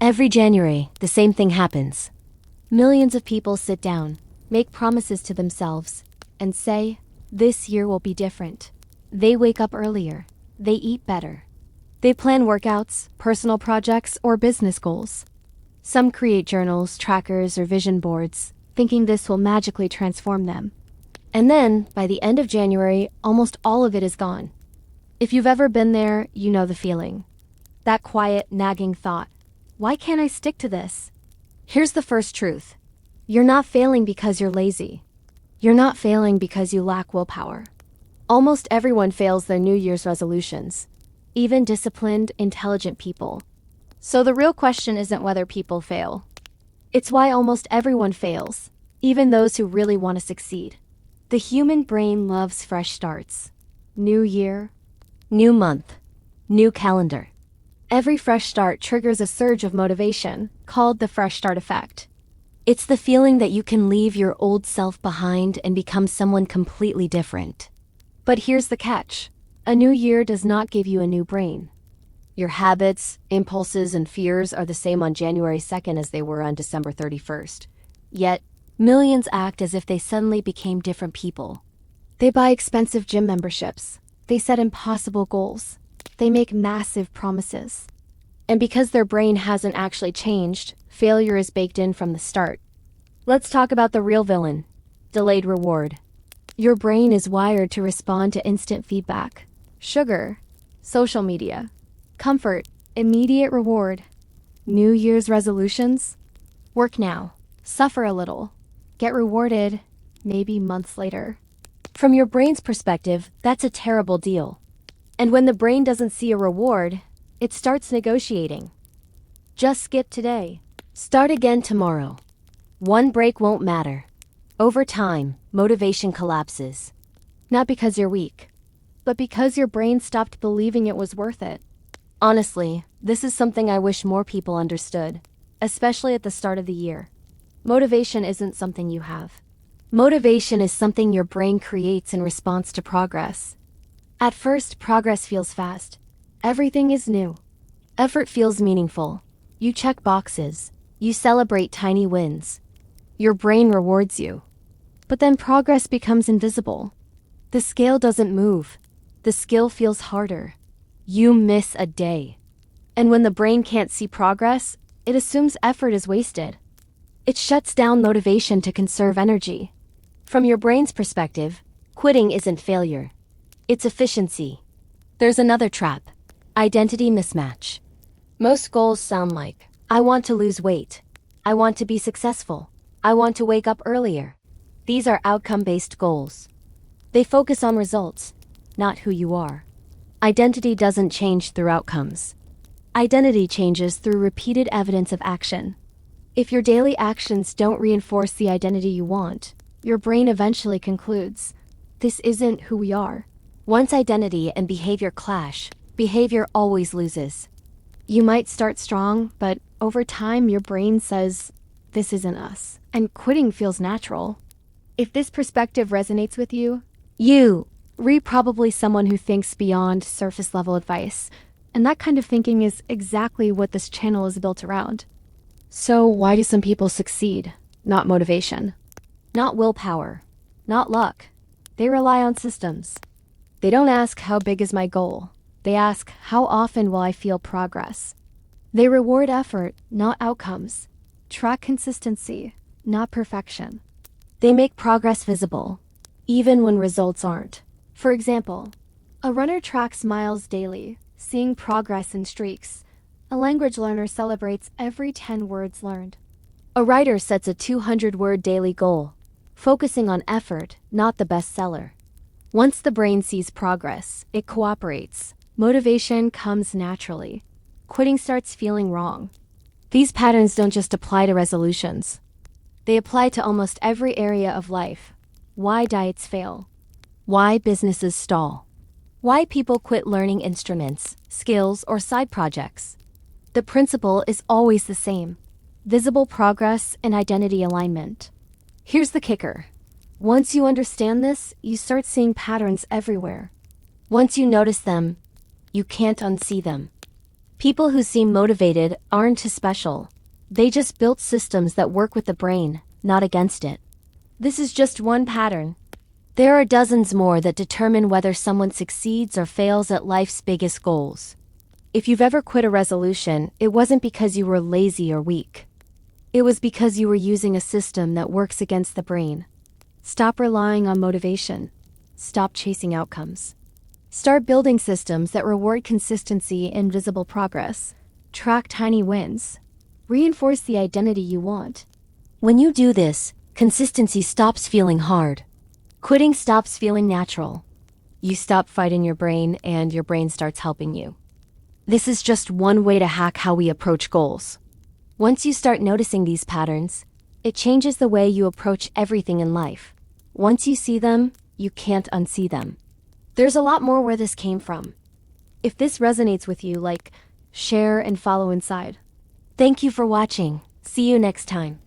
Every January, the same thing happens. Millions of people sit down, make promises to themselves, and say, "This year will be different." They wake up earlier. They eat better. They plan workouts, personal projects, or business goals. Some create journals, trackers, or vision boards, thinking this will magically transform them. And then, by the end of January, almost all of it is gone. If you've ever been there, you know the feeling. That quiet, nagging thought, why can't I stick to this? Here's the first truth. You're not failing because you're lazy. You're not failing because you lack willpower. Almost everyone fails their New Year's resolutions, even disciplined, intelligent people. So the real question isn't whether people fail. It's why almost everyone fails, even those who really want to succeed. The human brain loves fresh starts. New year, new month, new calendar. Every fresh start triggers a surge of motivation, called the fresh start effect. It's the feeling that you can leave your old self behind and become someone completely different. But here's the catch. A new year does not give you a new brain. Your habits, impulses, and fears are the same on January 2nd as they were on December 31st. Yet, millions act as if they suddenly became different people. They buy expensive gym memberships. They set impossible goals. They make massive promises. And because their brain hasn't actually changed, failure is baked in from the start. Let's talk about the real villain: delayed reward. Your brain is wired to respond to instant feedback. Sugar, social media, comfort, immediate reward. New Year's resolutions? Work now, suffer a little, get rewarded, maybe months later. From your brain's perspective, that's a terrible deal. And when the brain doesn't see a reward, it starts negotiating. Just skip today. Start again tomorrow. One break won't matter. Over time, motivation collapses. Not because you're weak, but because your brain stopped believing it was worth it. Honestly, this is something I wish more people understood, especially at the start of the year. Motivation isn't something you have. Motivation is something your brain creates in response to progress. At first, progress feels fast. Everything is new. Effort feels meaningful. You check boxes. You celebrate tiny wins. Your brain rewards you. But then progress becomes invisible. The scale doesn't move. The skill feels harder. You miss a day. And when the brain can't see progress, it assumes effort is wasted. It shuts down motivation to conserve energy. From your brain's perspective, quitting isn't failure. It's efficiency. There's another trap: identity mismatch. Most goals sound like, I want to lose weight. I want to be successful. I want to wake up earlier. These are outcome-based goals. They focus on results, not who you are. Identity doesn't change through outcomes. Identity changes through repeated evidence of action. If your daily actions don't reinforce the identity you want, your brain eventually concludes, this isn't who we are. Once identity and behavior clash, behavior always loses. You might start strong, but over time your brain says, this isn't us, and quitting feels natural. If this perspective resonates with you, you're probably someone who thinks beyond surface-level advice, and that kind of thinking is exactly what this channel is built around. So why do some people succeed? Not motivation, not willpower, not luck. They rely on systems. They don't ask, how big is my goal? They ask, how often will I feel progress? They reward effort, not outcomes. Track consistency, not perfection. They make progress visible, even when results aren't. For example, a runner tracks miles daily, seeing progress in streaks. A language learner celebrates every 10 words learned. A writer sets a 200-word daily goal, focusing on effort, not the bestseller. Once the brain sees progress, it cooperates. Motivation comes naturally. Quitting starts feeling wrong. These patterns don't just apply to resolutions. They apply to almost every area of life. Why diets fail. Why businesses stall. Why people quit learning instruments, skills, or side projects. The principle is always the same: visible progress and identity alignment. Here's the kicker. Once you understand this, you start seeing patterns everywhere. Once you notice them, you can't unsee them. People who seem motivated aren't too special. They just built systems that work with the brain, not against it. This is just one pattern. There are dozens more that determine whether someone succeeds or fails at life's biggest goals. If you've ever quit a resolution, it wasn't because you were lazy or weak. It was because you were using a system that works against the brain. Stop relying on motivation. Stop chasing outcomes. Start building systems that reward consistency and visible progress. Track tiny wins. Reinforce the identity you want. When you do this, consistency stops feeling hard. Quitting stops feeling natural. You stop fighting your brain and your brain starts helping you. This is just one way to hack how we approach goals. Once you start noticing these patterns, it changes the way you approach everything in life. Once you see them, you can't unsee them. There's a lot more where this came from. If this resonates with you, share and follow inside. Thank you for watching. See you next time.